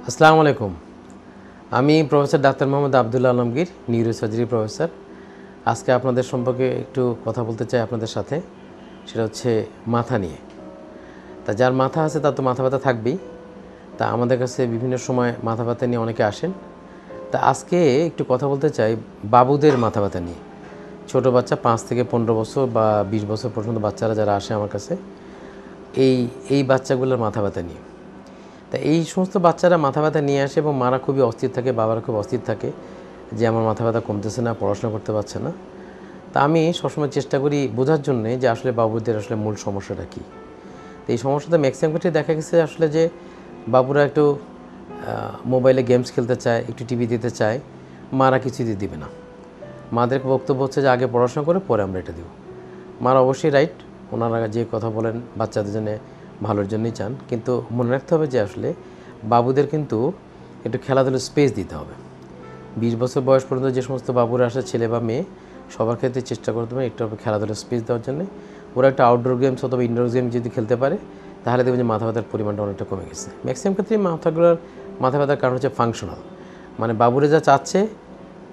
আসসালামু আলাইকুম। আমি professor doctor Mohammad Abdul Alamgir, neurosurgery professor. আজকে আপনাদের সম্পর্কে একটু কথা বলতে চাই আপনাদের সাথে। সেটা হচ্ছে মাথা নিয়ে। তা যার মাথা আছে তার তো মাথা ব্যথা থাকবেই। তা আমাদের কাছে বিভিন্ন সময় মাথা ব্যথা নিয়ে অনেকে আসেন। তা আজকে একটু কথা বলতে চাই বাবুদের মাথা ব্যথা নিয়ে। ছোটো বাচ্চা 5 থেকে 15 বছর বা 20 বছর পর্যন্ত বাচ্চারা যারা আসে আমার কাছে, এই বাচ্চাগুলোর মাথা ব্যথা নিয়ে। তা এই সমস্ত বাচ্চারা মাথা ব্যথা নিয়ে আসে এবং মারা খুবই অস্থির থাকে, বাবারা খুব অস্থির থাকে যে আমার মাথা ব্যথা কমতেছে না, পড়াশোনা করতে পারছে না। তা আমি সবসময় চেষ্টা করি বোঝার জন্যে যে আসলে বাবুদের আসলে মূল সমস্যাটা কী। তো এই সমস্যাটা ম্যাক্সিমাম ক্ষেত্রে দেখা গেছে আসলে যে বাবুরা একটু মোবাইলে গেমস খেলতে চায়, একটু টিভি দিতে চায়, মারা কিছুই দিবে না। মাদের বক্তব্য হচ্ছে যে আগে পড়াশোনা করে পরে আমরা এটা দেবো। মারা অবশ্যই রাইট, ওনারা যে কথা বলেন বাচ্চাদের জন্য ভালোর জন্যই চান, কিন্তু মনে রাখতে হবে যে আসলে বাবুদের কিন্তু একটু খেলাধুলার স্পেস দিতে হবে। 20 বছর বয়স পর্যন্ত যে সমস্ত বাবুরা আসে, ছেলে বা মেয়ে, সবার ক্ষেত্রে চেষ্টা করতে হবে একটু খেলাধুলার স্পেস দেওয়ার জন্য। ওরা একটা আউটডোর গেমস অথবা ইনডোর গেম যদি খেলতে পারে তাহলে দেখবেন যে মাথা ব্যথার পরিমাণটা অনেকটা কমে গেছে। ম্যাক্সিমাম ক্ষেত্রে মাথা ব্যথার কারণ হচ্ছে ফাংশনাল, মানে বাবুরা যা চাচ্ছে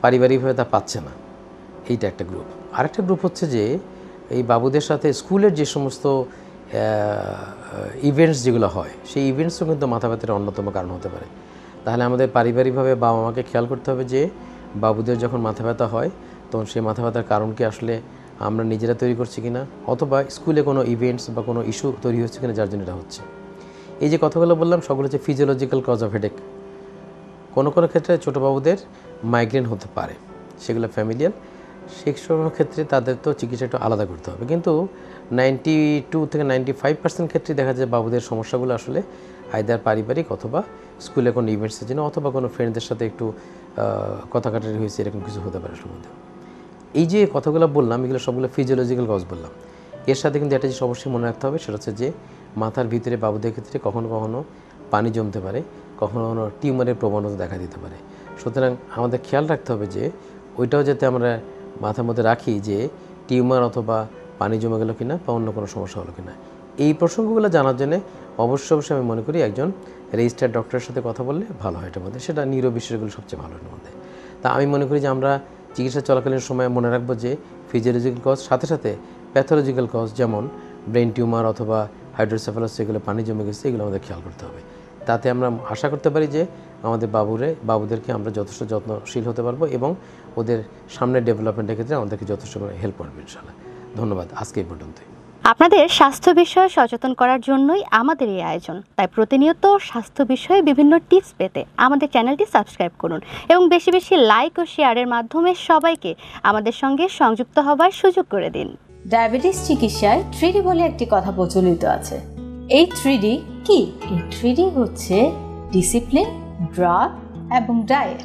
পারিবারিকভাবে তা পাচ্ছে না, এইটা একটা গ্রুপ। আরেকটা গ্রুপ হচ্ছে যে এই বাবুদের সাথে স্কুলের যে সমস্ত ইভেন্টস যেগুলো হয়, সেই ইভেন্টসও কিন্তু মাথা ব্যথার অন্যতম কারণ হতে পারে। তাহলে আমাদের পারিবারিকভাবে বাবা মাকে খেয়াল করতে হবে যে বাবুদের যখন মাথা ব্যথা হয় তখন সেই মাথা ব্যথার কারণকে আসলে আমরা নিজেরা তৈরি করছি কিনা, অথবা স্কুলে কোনো ইভেন্টস বা কোনো ইস্যু তৈরি হচ্ছে কিনা যার জন্য এটা হচ্ছে। এই যে কথাগুলো বললাম সবগুলো হচ্ছে ফিজিওলজিক্যাল কজ অফ হেডেক। কোনো কোনো ক্ষেত্রে ছোটো বাবুদের মাইগ্রেন হতে পারে, সেগুলো ফ্যামিলিয়াল। সেই সব ক্ষেত্রে তাদের তো চিকিৎসা একটু আলাদা করতে হবে, কিন্তু 92 থেকে 95% ক্ষেত্রে দেখা যায় বাবুদের সমস্যাগুলো আসলে আইদার পারিবারিক অথবা স্কুলে কোনো ইভেন্টসের জন্য অথবা কোনো ফ্রেন্ডদের সাথে একটু কথা কাটারি হয়েছে, এরকম কিছু হতে পারে সম্বন্ধে। এই যে কথাগুলো বললাম এগুলো সবগুলো ফিজিওলজিক্যাল কজ বললাম। এর সাথে কিন্তু একটা জিনিস অবশ্যই মনে রাখতে হবে, সেটা হচ্ছে যে মাথার ভিতরে বাবুদের ক্ষেত্রে কখনো কখনো পানি জমতে পারে, কখনো কখনো টিউমারের প্রবণতা দেখা দিতে পারে। সুতরাং আমাদের খেয়াল রাখতে হবে যে ওইটাও যাতে আমরা মাথার মধ্যে রাখি যে টিউমার অথবা পানি জমে গেল কিনা বা অন্য কোনো সমস্যা হলো কিনা। এই প্রসঙ্গগুলো জানার জন্য অবশ্যই আমি মনে করি একজন রেজিস্টার্ড ডক্টরের সাথে কথা বললে ভালো হয় এটার মধ্যে, সেটা নিউরো বিষয়গুলো সবচেয়ে ভালো এর মধ্যে। তা আমি মনে করি যে আমরা চিকিৎসা চলাকালীন সময় মনে রাখবো যে ফিজিওলজিক্যাল কজ সাথে সাথে প্যাথোলজিক্যাল কজ, যেমন ব্রেন টিউমার অথবা হাইড্রোসেফালাস, যেগুলো পানি জমে গেছে, এগুলো আমাদের খেয়াল করতে হবে। তাতে আমরা আশা করতে পারি যে আমাদের বাবুদেরকে আমরা যথেষ্ট যত্নশীল হতে পারবো এবং ওদের সামনের ডেভেলপমেন্টের ক্ষেত্রে আমাদেরকে যথেষ্ট হেল্প করবে ইনশাআল্লাহ। ধন্যবাদ। আজকে এই পর্যন্তই। আপনাদের স্বাস্থ্য বিষয়ে সচেতন করার জন্যই আমাদের এই আয়োজন। তাই প্রতিনিয়ত স্বাস্থ্য বিষয়ে বিভিন্ন টিপস পেতে আমাদের চ্যানেলটি সাবস্ক্রাইব করুন এবং বেশি বেশি লাইক ও শেয়ারের মাধ্যমে সবাইকে আমাদের সঙ্গে সংযুক্ত হবার সুযোগ করে দিন। ডায়াবেটিস চিকিৎসায় 3D বলে একটি কথা প্রচলিত আছে। এই 3D কি? এই 3D হচ্ছে ডিসিপ্লিন, ড্রাগ এবং ডায়েট।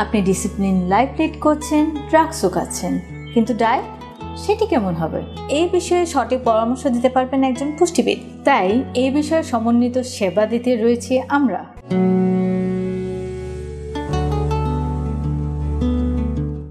আপনি ডিসিপ্লিন লাইফ লিড করছেন, ড্রাগসও খাচ্ছেন, কিন্তু ডায়েট সেটি কেমন হবে? এই বিষয়ে সঠিক পরামর্শ দিতে পারবেন একজন পুষ্টিবিদ। তাই এই বিষয়ে সমন্বিত সেবা দিতে রয়েছে আমরা।